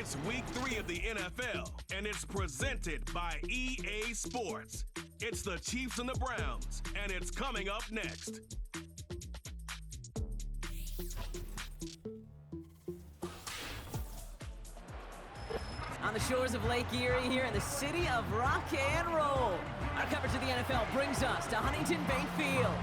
It's week 3 of the NFL, and it's presented by EA Sports. It's the Chiefs and the Browns, and it's coming up next. On the shores of Lake Erie here in the city of rock and roll. Our coverage of the NFL brings us to Huntington Bank Field.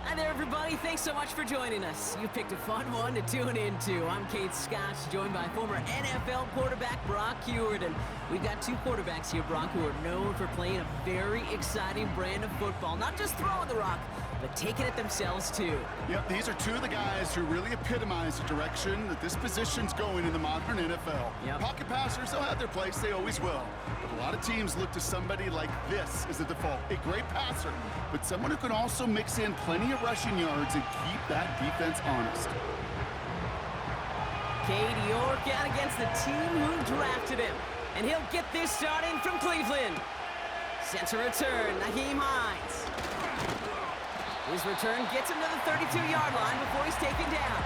Hi there, everybody. Thanks so much for joining us. You picked a fun one to tune into. I'm Kate Scott, joined by former NFL quarterback Brock Huard. And we've got two quarterbacks here, Brock, who are known for playing a very exciting brand of football. Not just throwing the rock, but taking it themselves, too. Yep, these are two of the guys who really epitomize the direction that this position's going in the modern NFL. Yep. Pocket passers, they'll have their place. They always will. But a lot of teams look to somebody like this as a default. A great passer, but someone who can also mix in plenty of rushing yards and keep that defense honest. Cade York out against the team who drafted him. And he'll get this starting from Cleveland. Sends a return, Nyheim Hines. His return gets him to the 32-yard line before he's taken down.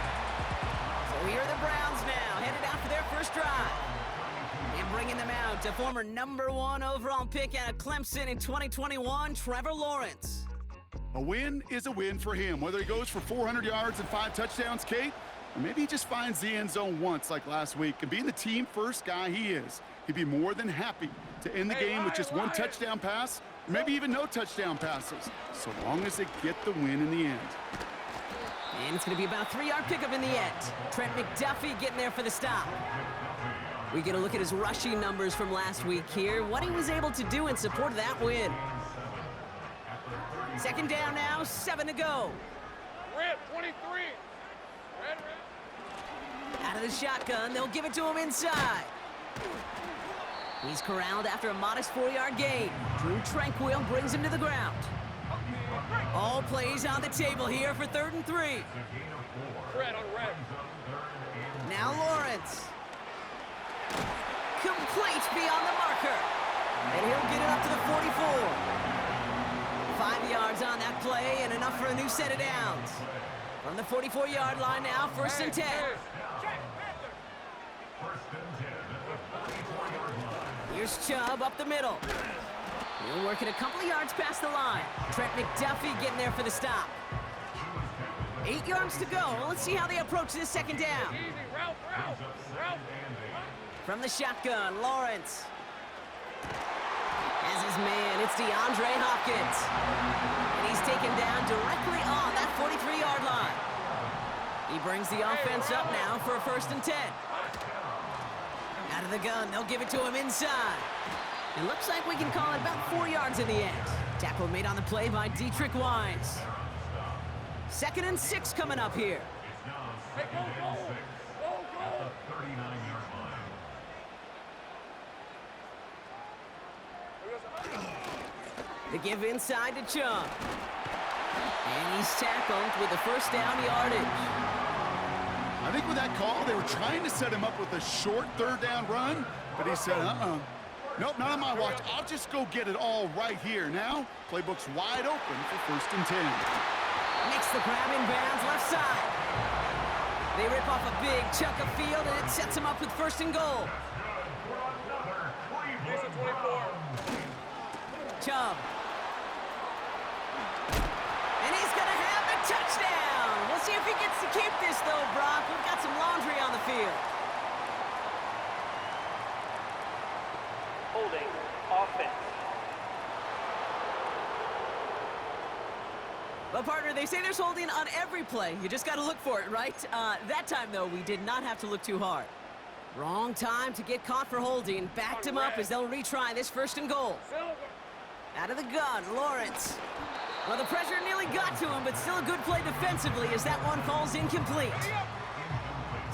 So here are the Browns now, headed out for their first drive. And bringing them out to former #1 overall pick out of Clemson in 2021, Trevor Lawrence. A win is a win for him, whether he goes for 400 yards and 5 touchdowns, Kate, or maybe he just finds the end zone once like last week. And being the team-first guy he is, he'd be more than happy to end the game with just one touchdown pass, or maybe even no touchdown passes, so long as they get the win in the end. And it's going to be about a 3-yard pickup in the end. Trent McDuffie getting there for the stop. We get a look at his rushing numbers from last week here, what he was able to do in support of that win. Second down now, 7 to go. Red 23. Red. Out of the shotgun, they'll give it to him inside. He's corralled after a modest 4-yard gain. Drew Tranquill brings him to the ground. All plays on the table here for 3rd and 3. Red on red. Now Lawrence. Complete beyond the marker. And he'll get it up to the 44. 5 yards on that play and enough for a new set of downs. From the 44-yard line now, 1st and 10. Here's Chubb up the middle. He'll work it a couple of yards past the line. Trent McDuffie getting there for the stop. 8 yards to go. Let's see how they approach this second down. Easy, route. From the shotgun, Lawrence. As his man, it's DeAndre Hopkins. And he's taken down directly on that 43-yard line. He brings the offense up now for a 1st and 10. Out of the gun, they'll give it to him inside. It looks like we can call it about 4 yards in the end. Tackle made on the play by Dietrich Wise. 2nd and 6 coming up here. Hey, go. The give inside to Chubb. And he's tackled with the 1st down yardage. I think with that call, they were trying to set him up with a short 3rd down run, but he said, nope, not on my watch. I'll just go get it all right here. Now, playbook's wide open for 1st and 10. Makes the grab in bounds left side. They rip off a big chunk of field, and it sets him up with 1st and goal. Jason 24. Chubb. And he's going to have the touchdown. We'll see if he gets to keep this, though, Brock. We've got some laundry on the field. Holding offense. Well, partner, they say there's holding on every play. You just got to look for it, right? That time, though, we did not have to look too hard. Wrong time to get caught for holding. Backed him up as they'll retry this 1st and goal. Out of the gun, Lawrence. Well, the pressure nearly got to him, but still a good play defensively as that one falls incomplete.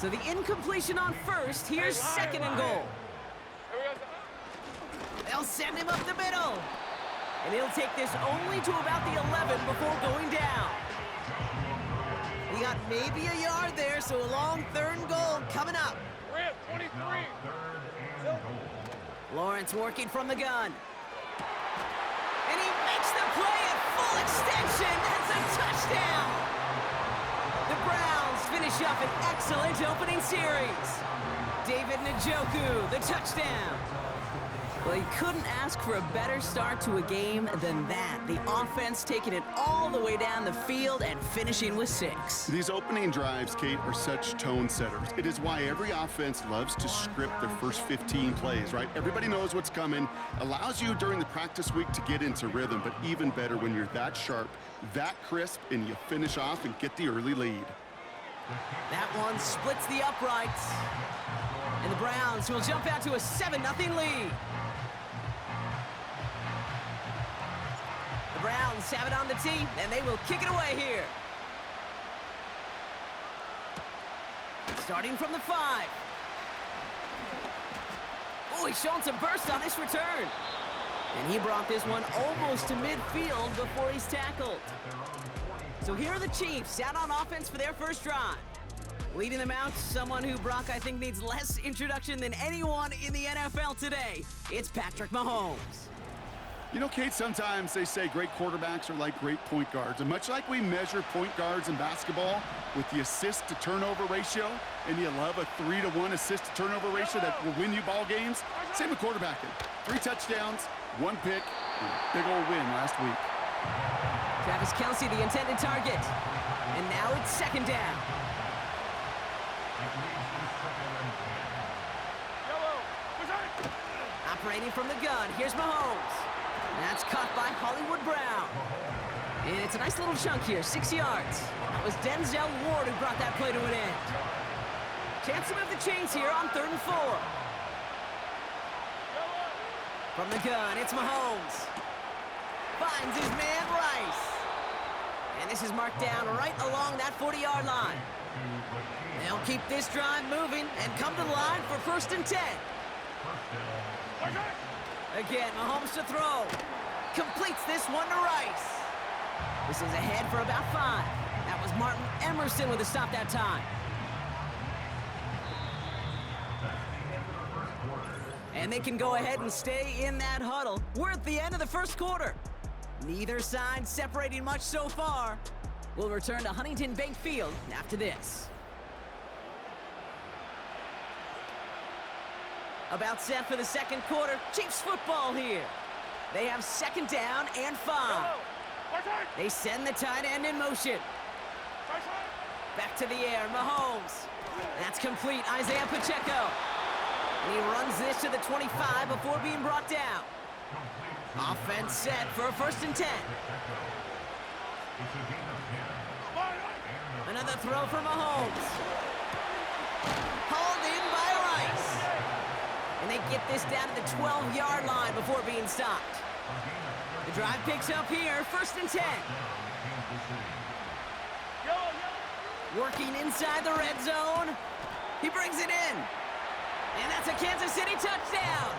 So the incompletion on 1st, here's 2nd and goal. They'll send him up the middle. And he'll take this only to about the 11 before going down. He got maybe a yard there, so a long 3rd and goal coming up. Red 23. Lawrence working from the gun. And he makes the play at full extension. That's a touchdown. The Browns finish up an excellent opening series. David Njoku, the touchdown. Well, he couldn't ask for a better start to a game than that. The offense taking it all the way down the field and finishing with 6. These opening drives, Kate, are such tone setters. It is why every offense loves to script their first 15 plays, right? Everybody knows what's coming. Allows you during the practice week to get into rhythm, but even better when you're that sharp, that crisp, and you finish off and get the early lead. That one splits the uprights. And the Browns will jump out to a 7-0 lead. The Browns have it on the tee, and they will kick it away here. Starting from the 5. Oh, he's showing some burst on this return. And he brought this one almost to midfield before he's tackled. So here are the Chiefs out on offense for their first drive. Leading them out, someone who Brock I think needs less introduction than anyone in the NFL today. It's Patrick Mahomes. You know, Kate, sometimes they say great quarterbacks are like great point guards. And much like we measure point guards in basketball with the assist-to-turnover ratio, and you love a 3-to-1 assist-to-turnover ratio that will win you ball games, same with quarterbacking. 3 touchdowns, 1 pick, and a big old win last week. Travis Kelce, the intended target. And now it's second down. Operating from the gun, here's Mahomes. That's caught by Hollywood Brown. And it's a nice little chunk here, 6 yards. That was Denzel Ward who brought that play to an end. Chance to move the chains here on 3rd and 4. From the gun, it's Mahomes. Finds his man Rice. And this is marked down right along that 40-yard line. They'll keep this drive moving and come to the line for 1st and 10. Again, Mahomes to throw. Completes this one to Rice. This is ahead for about 5. That was Martin Emerson with a stop that time. And they can go ahead and stay in that huddle. We're at the end of the first quarter. Neither side separating much so far. We'll return to Huntington Bank Field after this. About set for the second quarter. Chiefs football here. They have 2nd down and 5. They send the tight end in motion. Back to the air, Mahomes. That's complete, Isaiah Pacheco. And he runs this to the 25 before being brought down. Offense set for a 1st and 10. Another throw for Mahomes. Hauled in by Rice. And they get this down to the 12-yard line before being stopped. The drive picks up here, 1st and 10. Working inside the red zone. He brings it in. And that's a Kansas City touchdown.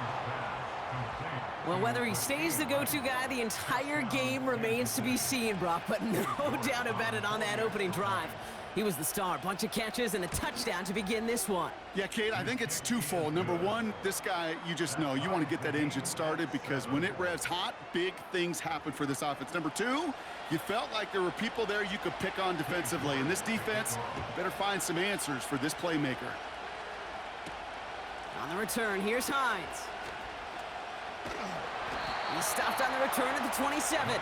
Well, whether he stays the go-to guy the entire game remains to be seen, Brock, but no doubt about it on that opening drive. He was the star. Bunch of catches and a touchdown to begin this one. Yeah, Kate, I think it's twofold. Number one, this guy, you just know, you want to get that engine started because when it revs hot, big things happen for this offense. Number two, you felt like there were people there you could pick on defensively. And this defense better find some answers for this playmaker. On the return, here's Hines. He stopped on the return at the 27.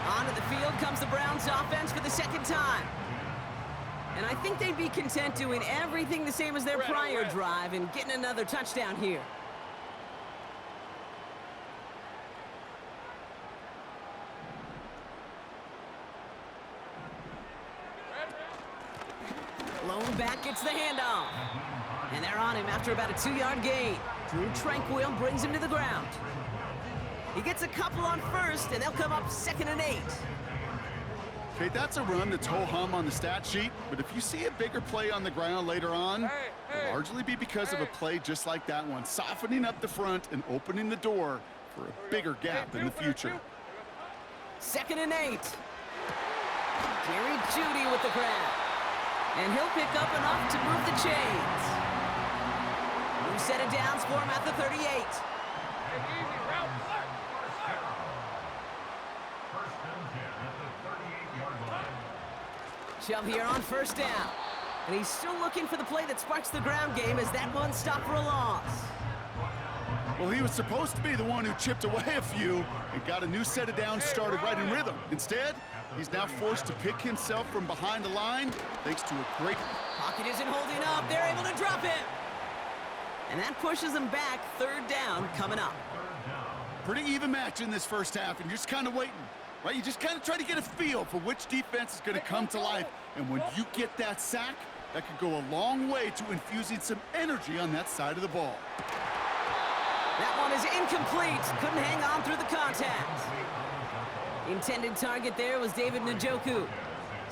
Onto the field comes the Browns offense for the 2nd time. And I think they'd be content doing everything the same as their prior drive and getting another touchdown here. Lone back gets the handoff. And they're on him after about a 2-yard gain. Drew Tranquil brings him to the ground. He gets a couple on 1st, and they'll come up 2nd and 8. Okay, that's a run that's ho-hum on the stat sheet, but if you see a bigger play on the ground later on, it'll largely be because of a play just like that one, softening up the front and opening the door for a bigger gap in the future. 2nd and 8. Jerry Jeudy with the grab. And he'll pick up enough to move the chains. New set of downs for him at the 38. Chubb here on 1st down. And he's still looking for the play that sparks the ground game as that one stopped for a loss. Well, he was supposed to be the one who chipped away a few and got a new set of downs started right in rhythm. Instead, he's now forced to pick himself from behind the line thanks to a great... Pocket isn't holding up. They're able to drop it. And that pushes them back. Third down coming up. Pretty even match in this first half, and you're just kind of waiting, right? You just kind of try to get a feel for which defense is going to come to life. And when you get that sack, that could go a long way to infusing some energy on that side of the ball. That one is incomplete. Couldn't hang on through the contact. Intended target there was David Njoku.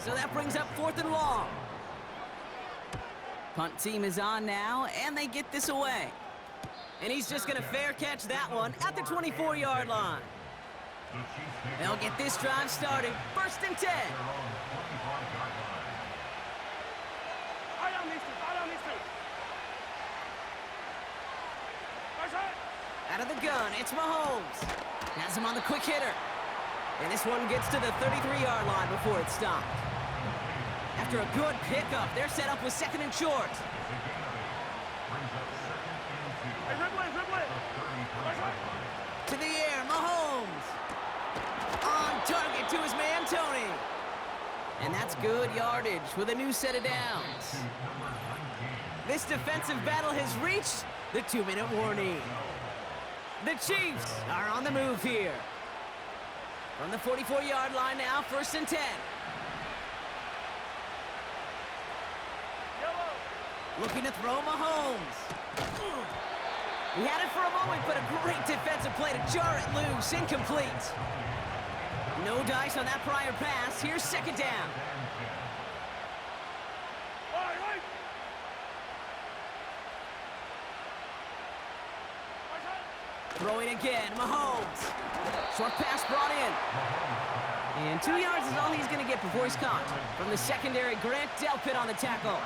So that brings up 4th and long. Punt team is on now, and they get this away. And he's just going to fair catch that one at the 24-yard line. They'll get this drive started. 1st and 10. Out of the gun, it's Mahomes. Has him on the quick hitter. And this one gets to the 33-yard line before it's stopped. After a good pickup, they're set up with 2nd and short. To the air, Mahomes. On target to his man, Tony. And that's good yardage with a new set of downs. This defensive battle has reached the 2-minute warning. The Chiefs are on the move here. From the 44-yard line now, 1st and 10. Looking to throw Mahomes. He had it for a moment, but a great defensive play to jar it loose. Incomplete. No dice on that prior pass. Here's 2nd down. Throwing again, Mahomes. Short pass brought in. And 2 yards is all he's going to get before he's caught. From the secondary, Grant Delpit on the tackle.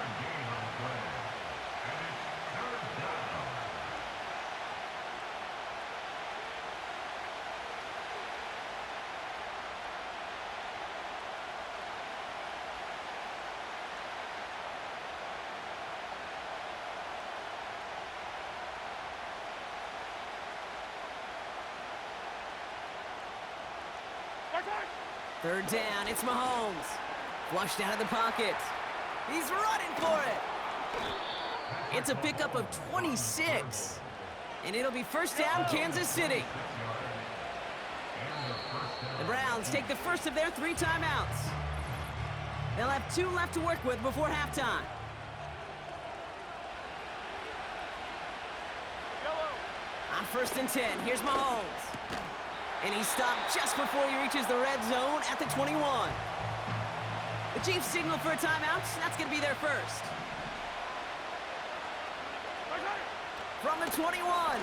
Third down, it's Mahomes. Flushed out of the pocket. He's running for it. It's a pickup of 26. And it'll be 1st down, Kansas City. The Browns take the first of their 3 timeouts. They'll have 2 left to work with before halftime. On 1st and 10, here's Mahomes. And he's stopped just before he reaches the red zone at the 21. The Chiefs signal for a timeout. That's going to be their first. From the 21.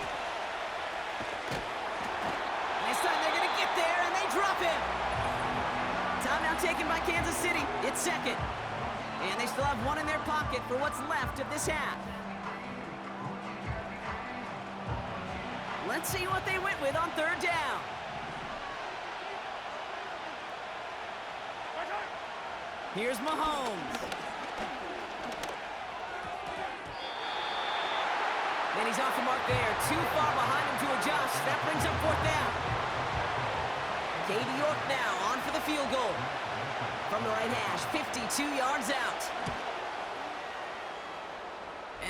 This time they're going to get there, and they drop him. Timeout taken by Kansas City. It's 2nd. And they still have 1 in their pocket for what's left of this half. Let's see what they went with on 3rd down. Here's Mahomes. And he's off the mark there. Too far behind him to adjust. That brings up 4th down. Katie York now on for the field goal. From the right hash, 52 yards out.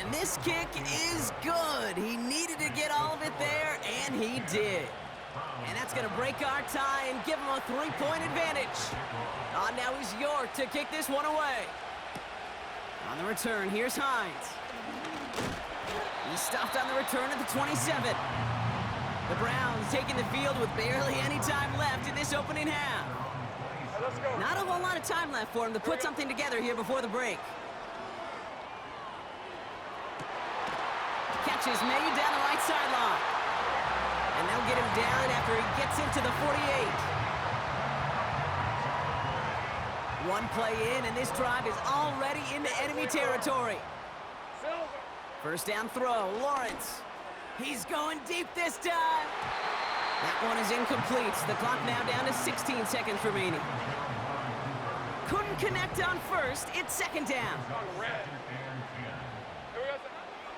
And this kick is good. He needed to get all of it there, and he did. And that's going to break our tie and give him a 3-point advantage. Now he's York to kick this one away. On the return, here's Hines. He stopped on the return at the 27. The Browns taking the field with barely any time left in this opening half. Not a whole lot of time left for him to put something together here before the break. Catch is made down the right sideline. And they'll get him down after he gets into the 48. One play in, and this drive is already into enemy territory. 1st down throw, Lawrence. He's going deep this time. That one is incomplete. The clock now down to 16 seconds remaining. couldn't connect on first. It's second down. On red. Here we go.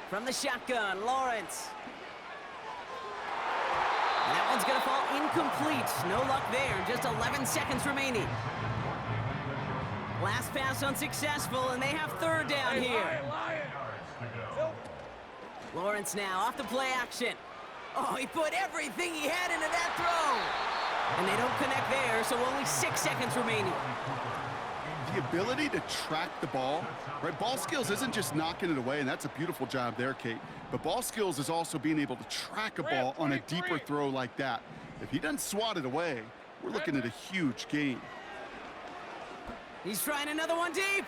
From the shotgun, Lawrence. And that one's going to fall incomplete. No luck there. Just 11 seconds remaining. Last pass unsuccessful, and they have third down here. Lawrence now off the play action. Oh, he put everything he had into that throw. And they don't connect there, so only 6 seconds remaining. The ability to track the ball, right? Ball skills isn't just knocking it away, and that's a beautiful job there, Kate. But ball skills is also being able to track a ball on a deeper throw like that. If he doesn't swat it away, we're looking at a huge gain. He's trying another one deep.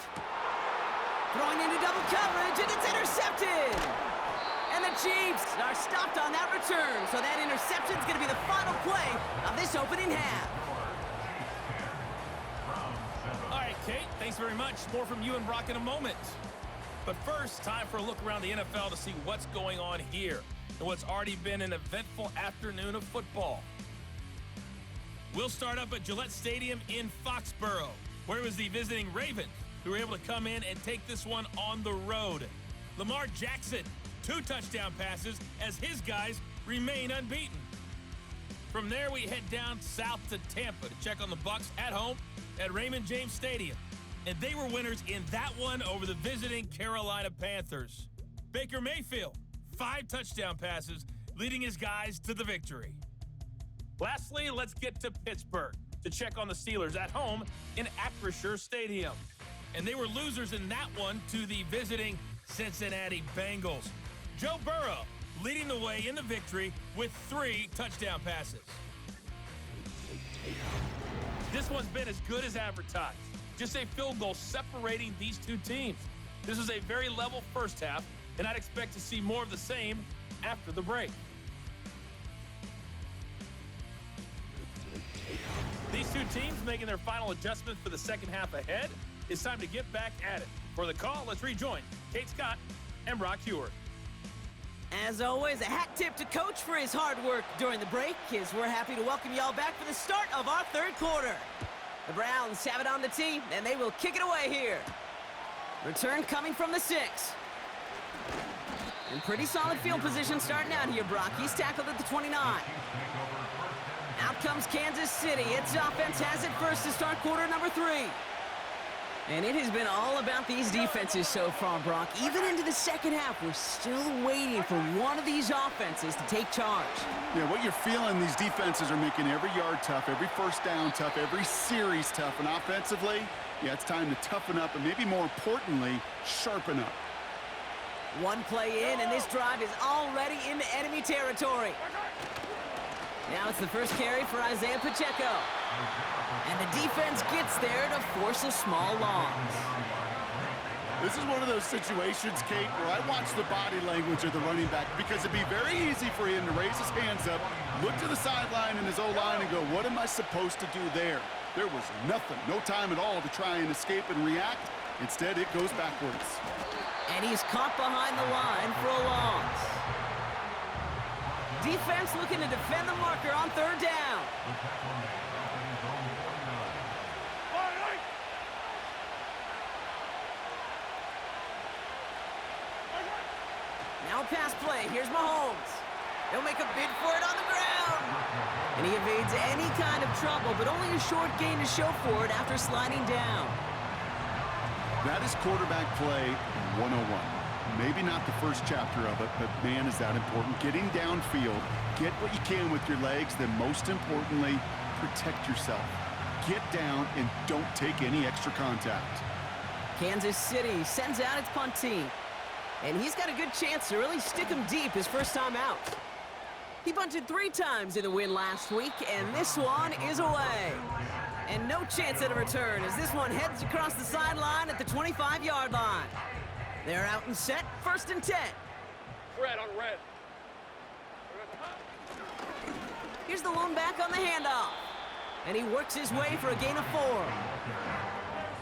Throwing into double coverage, and it's intercepted. And the Chiefs are stopped on that return, so that interception's going to be the final play of this opening half. All right, Kate, thanks very much. More from you and Brock in a moment. But first, time for a look around the NFL to see what's going on here and what's already been an eventful afternoon of football. We'll start up at Gillette Stadium in Foxborough, where it was the visiting Ravens who were able to come in and take this one on the road. Lamar Jackson, 2 touchdown passes as his guys remain unbeaten. From there, we head down south to Tampa to check on the Bucs at home at Raymond James Stadium. And they were winners in that one over the visiting Carolina Panthers. Baker Mayfield, 5 touchdown passes, leading his guys to the victory. Lastly, let's get to Pittsburgh to check on the Steelers at home in Acrisure Stadium. And they were losers in that one to the visiting Cincinnati Bengals. Joe Burrow leading the way in the victory with 3 touchdown passes. This one's been as good as advertised. Just a field goal separating these two teams. This is a very level first half, and I'd expect to see more of the same after the break. These two teams making their final adjustment for the second half ahead. It's time to get back at it. For the call, let's rejoin Kate Scott and Brock Heward. As always, a hat tip to Coach for his hard work during the break, as we're happy to welcome y'all back for the start of our third quarter. The Browns have it on the tee, and they will kick it away here. Return coming from the 6. And pretty solid field position starting out here, Brock. He's tackled at the 29. Out comes Kansas City. Its offense has it first to start quarter number 3. And it has been all about these defenses so far, Brock. Even into the second half, we're still waiting for one of these offenses to take charge. Yeah, what you're feeling, these defenses are making every yard tough, every first down tough, every series tough. And offensively, yeah, it's time to toughen up and maybe more importantly, sharpen up. One play in, and this drive is already into enemy territory. Now it's the first carry for Isaiah Pacheco. And the defense gets there to force a small loss. This is one of those situations, Kate, where I watch the body language of the running back because it'd be very easy for him to raise his hands up, look to the sideline in his O-line and go, what am I supposed to do there? There was nothing, no time at all to try and escape and react. Instead, it goes backwards. And he's caught behind the line for a loss. Defense looking to defend the marker on third down. Now pass play. Here's Mahomes. He'll make a bid for it on the ground. And he evades any kind of trouble, but only a short gain to show for it after sliding down. That is quarterback play 101. Maybe not the first chapter of it, but man, is that important. Getting downfield, get what you can with your legs, then most importantly, protect yourself. Get down and don't take any extra contact. Kansas City sends out its punt team. And he's got a good chance to really stick him deep his first time out. He punted 3 times in the win last week, and this one is away. And no chance at a return as this one heads across the sideline at the 25-yard line. They're out and set, 1st and 10. Red on red. Here's the lone back on the handoff. And he works his way for a gain of 4.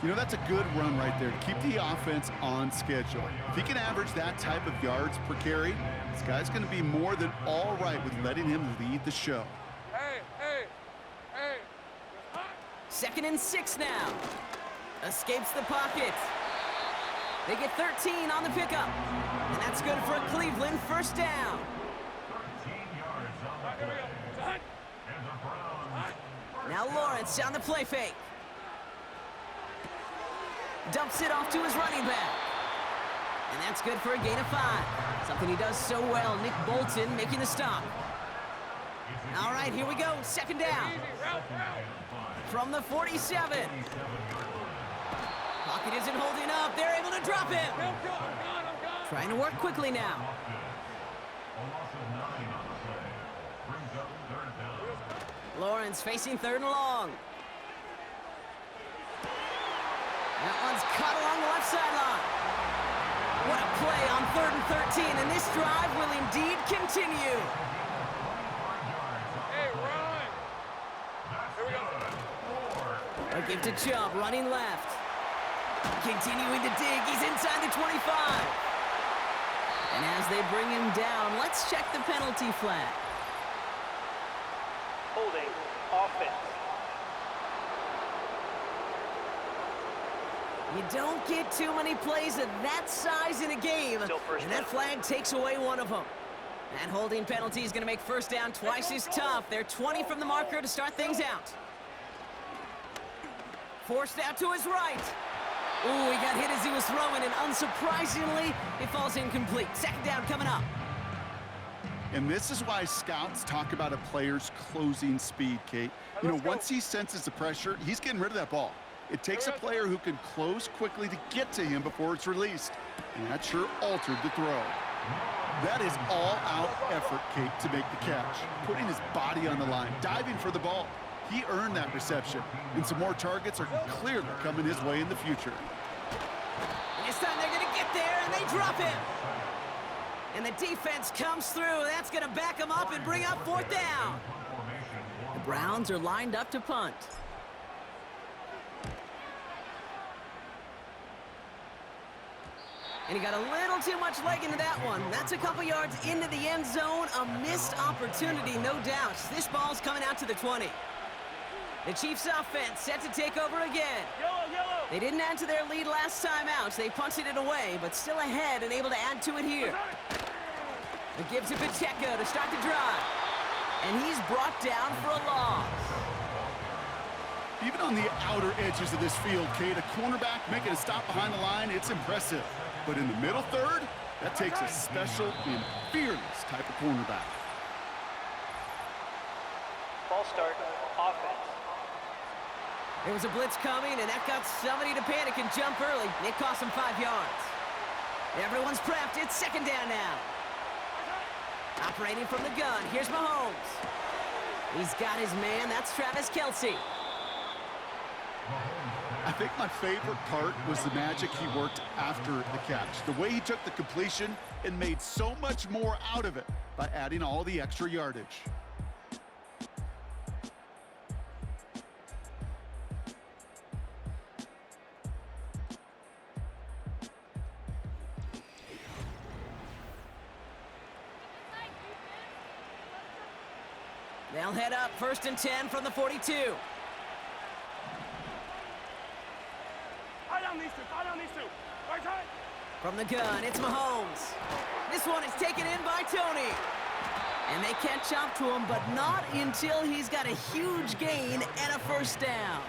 You know, that's a good run right there to keep the offense on schedule. If he can average that type of yards per carry, this guy's going to be more than all right with letting him lead the show. Hey. 2nd and 6 now. Escapes the pocket. They get 13 on the pickup. And that's good for a Cleveland first down. 13 yards on the play. And the Browns. Now Lawrence on the play fake. Dumps it off to his running back. And that's good for a gain of 5. Something he does so well. Nick Bolton making the stop. All right, here we go. Second down. From the 47. Pocket isn't holding up. They're able to drop him. I'm gone. Trying to work quickly now. A loss of 9 on the play. Brings up third down. Lawrence facing 3rd and long. That one's caught along the left sideline. What a play on 3rd and 13, and this drive will indeed continue. Hey, run. Here we go. A give to Chubb, running left. Continuing to dig, he's inside the 25. And as they bring him down, let's check the penalty flag. Holding offense. You don't get too many plays of that size in a game, Still first and that down. flag takes away one of them. That holding penalty is going to make first down twice as tough. They're 20 from the marker to start things out. Forced out to his right. Ooh, he got hit as he was throwing, and unsurprisingly, it falls incomplete. Second down coming up. And this is why scouts talk about a player's closing speed, Kate. You know, once he senses the pressure, he's getting rid of that ball. It takes a player who can close quickly to get to him before it's released. And that sure altered the throw. That is all-out effort, Kate, to make the catch. Putting his body on the line, diving for the ball. He earned that reception. And some more targets are clearly coming his way in the future. And this time they're going to get there, and they drop him. And the defense comes through. That's going to back him up and bring up 4th down. The Browns are lined up to punt. And he got a little too much leg into that one. That's a couple yards into the end zone. A missed opportunity, no doubt. This ball's coming out to the 20. The Chiefs offense set to take over again. They didn't add to their lead last time out. They punted it away, but still ahead and able to add to it here. It gives to Pacheco to start the drive. And he's brought down for a loss. Even on the outer edges of this field, Kate, a cornerback making a stop behind the line, it's impressive. But in the middle third, that takes a special and fearless type of cornerback. Ball start offense. There was a blitz coming, and that got somebody to panic and jump early. It cost him 5 yards. Everyone's prepped. It's second down now. Operating from the gun. Here's Mahomes. He's got his man. That's Travis Kelce. I think my favorite part was the magic he worked after the catch. The way he took the completion and made so much more out of it by adding all the extra yardage. They'll head up 1st and 10 from the 42. Tie down these two. Right side. From the gun, it's Mahomes. This one is taken in by Tony. And they catch up to him, but not until he's got a huge gain and a first down.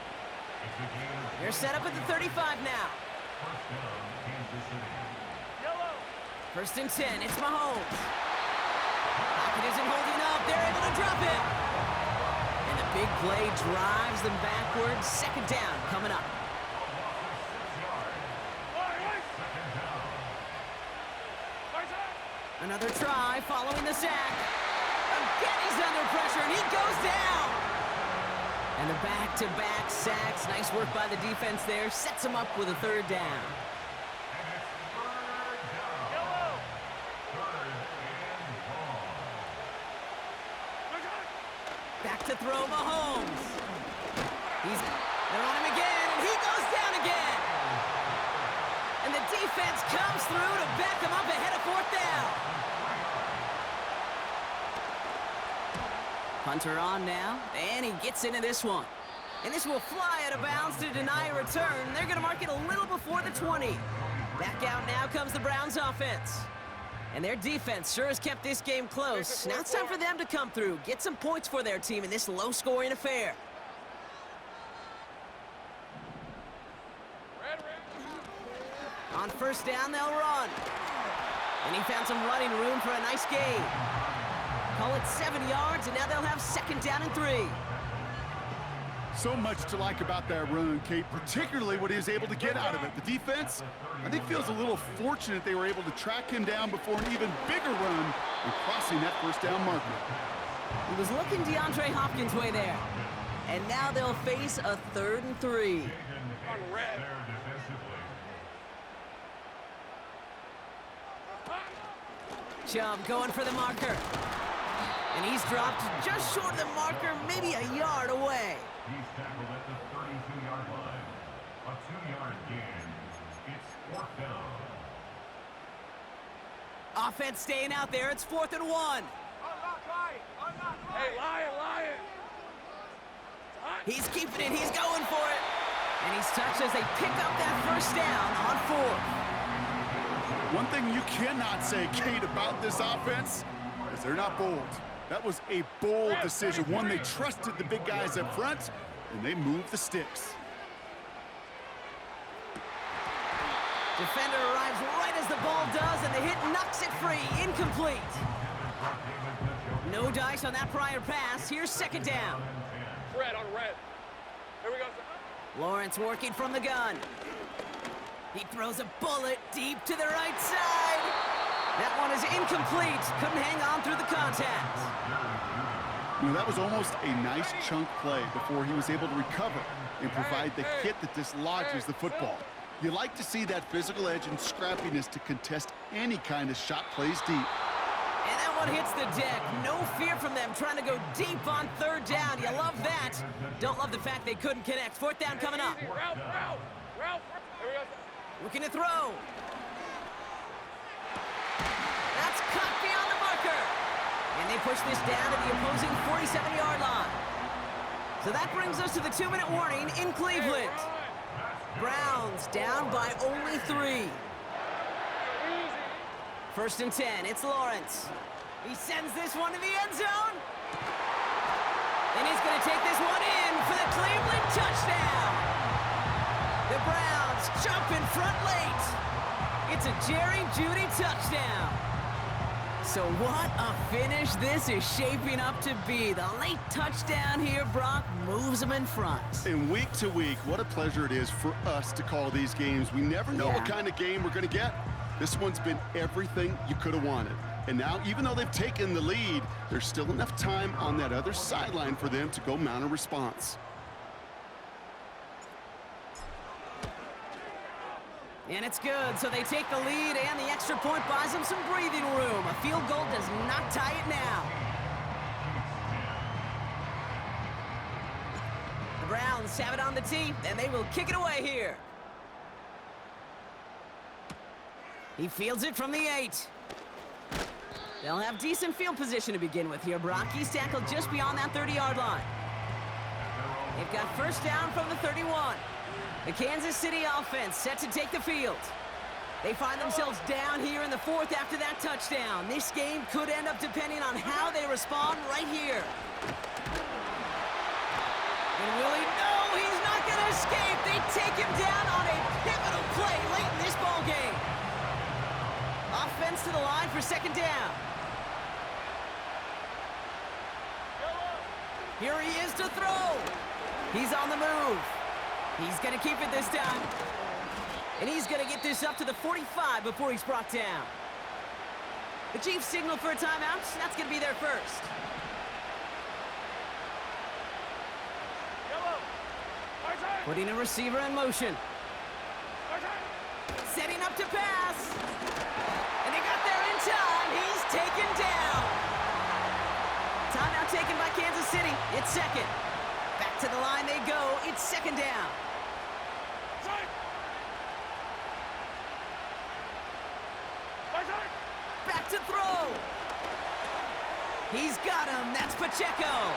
They're set up at the 35 now. First and 10, it's Mahomes. Pocket isn't holding up. They're able to drop it. And the big play drives them backwards. Second down coming up. Another try following the sack. Again, he's under pressure, and he goes down. And the back-to-back sacks. Nice work by the defense there. Sets him up with a 3rd down. Back to throw Mahomes. They're on him again, and he goes down again. And the defense comes through to back him up ahead of 4th down. Hunter on now, and he gets into this one. And this will fly out of bounds to deny a return. They're going to mark it a little before the 20. Back out now comes the Browns offense. And their defense sure has kept this game close. Now it's time for them to come through, get some points for their team in this low-scoring affair. On first down, they'll run. And he found some running room for a nice gain. Call it 7 yards, and now they'll have second down and 3. So much to like about that run, Kate, particularly what he was able to get out of it. The defense, I think, feels a little fortunate they were able to track him down before an even bigger run and crossing that first down marker. He was looking DeAndre Hopkins' way there. And now they'll face a 3rd and 3. On red. Chubb going for the marker. And he's dropped just short of the marker, maybe a yard away. He's tackled at the 32-yard line. A 2-yard gain. It's 4th down. Offense staying out there. It's 4th and 1. Hey, Lion! He's keeping it. He's going for it. And he's touched as they pick up that first down on 4th. One thing you cannot say, Kate, about this offense is they're not bold. That was a bold decision, one they trusted the big guys up front, and they moved the sticks. Defender arrives right as the ball does, and the hit knocks it free. Incomplete. No dice on that prior pass. Here's second down. Red on red. Here we go. Lawrence working from the gun. He throws a bullet deep to the right side. That one is incomplete. Couldn't hang on through the contact. You know, that was almost a nice chunk play before he was able to recover and provide the hit that dislodges the football. You like to see that physical edge and scrappiness to contest any kind of shot plays deep. And that one hits the deck. No fear from them trying to go deep on 3rd down. You love that. Don't love the fact they couldn't connect. 4th down coming up. Ralph. Here we go. Looking to throw. That's cut beyond the marker. And they push this down to the opposing 47-yard line. So that brings us to the 2-minute warning in Cleveland. Browns down by only 3. First and 10, it's Lawrence. He sends this one to the end zone. And he's going to take this one in for the Cleveland touchdown. The Browns jump in front late. It's a Jerry Jeudy touchdown. So what a finish this is shaping up to be. The late touchdown here, Brock, moves them in front. And week to week, what a pleasure it is for us to call these games. We never know what kind of game we're going to get. This one's been everything you could have wanted. And now, even though they've taken the lead, there's still enough time on that other sideline for them to go mount a response. And it's good, so they take the lead, and the extra point buys them some breathing room. A field goal does not tie it now. The Browns have it on the tee, and they will kick it away here. He fields it from the 8. They'll have decent field position to begin with here, Brock. He's tackled just beyond that 30-yard line. They've got first down from the 31. The Kansas City offense set to take the field. They find themselves down here in the 4th after that touchdown. This game could end up depending on how they respond right here. And Willie, no, he's not going to escape. They take him down on a pivotal play late in this ball game. Offense to the line for second down. Here he is to throw. He's on the move. He's going to keep it this time. And he's going to get this up to the 45 before he's brought down. The Chiefs signal for a timeout. That's going to be their first. Putting a receiver in motion. Setting up to pass. And he got there in time. He's taken down. Timeout taken by Kansas City. It's second. Back to the line they go. It's second down. Back to throw. He's got him. That's Pacheco.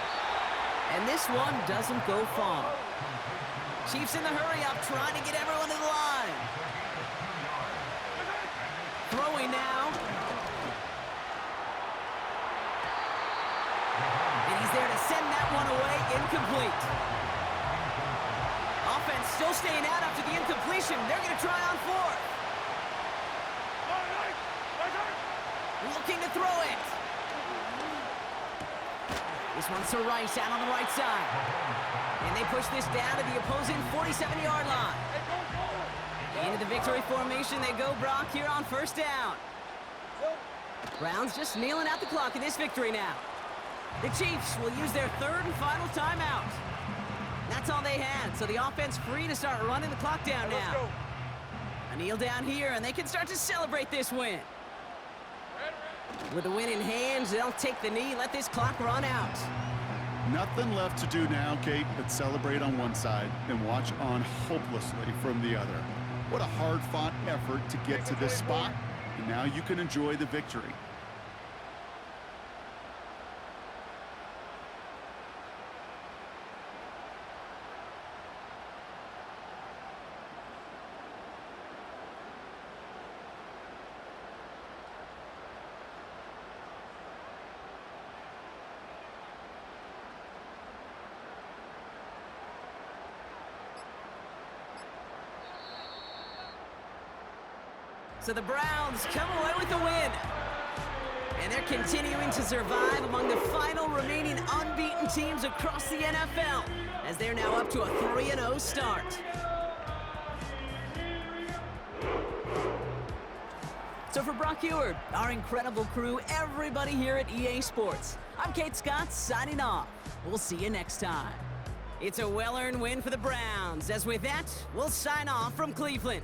And this one doesn't go far. Chiefs in the hurry-up, trying to get everyone to the line. Throwing now. And he's there to send that one away, incomplete. Offense still staying out after the incompletion. They're going to try on fourth. Looking to throw it. This one's to Rice out on the right side. And they push this down to the opposing 47-yard line. Into the victory formation they go, Brock, here on first down. Browns just kneeling out the clock in this victory now. The Chiefs will use their third and final timeout. That's all they had, so the offense free to start running the clock down now. A kneel down here, and they can start to celebrate this win. With the win in hands, they'll take the knee, let this clock run out. Nothing left to do now, Kate, but celebrate on one side and watch on hopelessly from the other. What a hard-fought effort to get to this spot, and now you can enjoy the victory. So the Browns come away with the win. And they're continuing to survive among the final remaining unbeaten teams across the NFL, as they're now up to a 3-0 start. So for Brock Eward, our incredible crew, everybody here at EA Sports, I'm Kate Scott signing off. We'll see you next time. It's a well-earned win for the Browns, as with that, we'll sign off from Cleveland.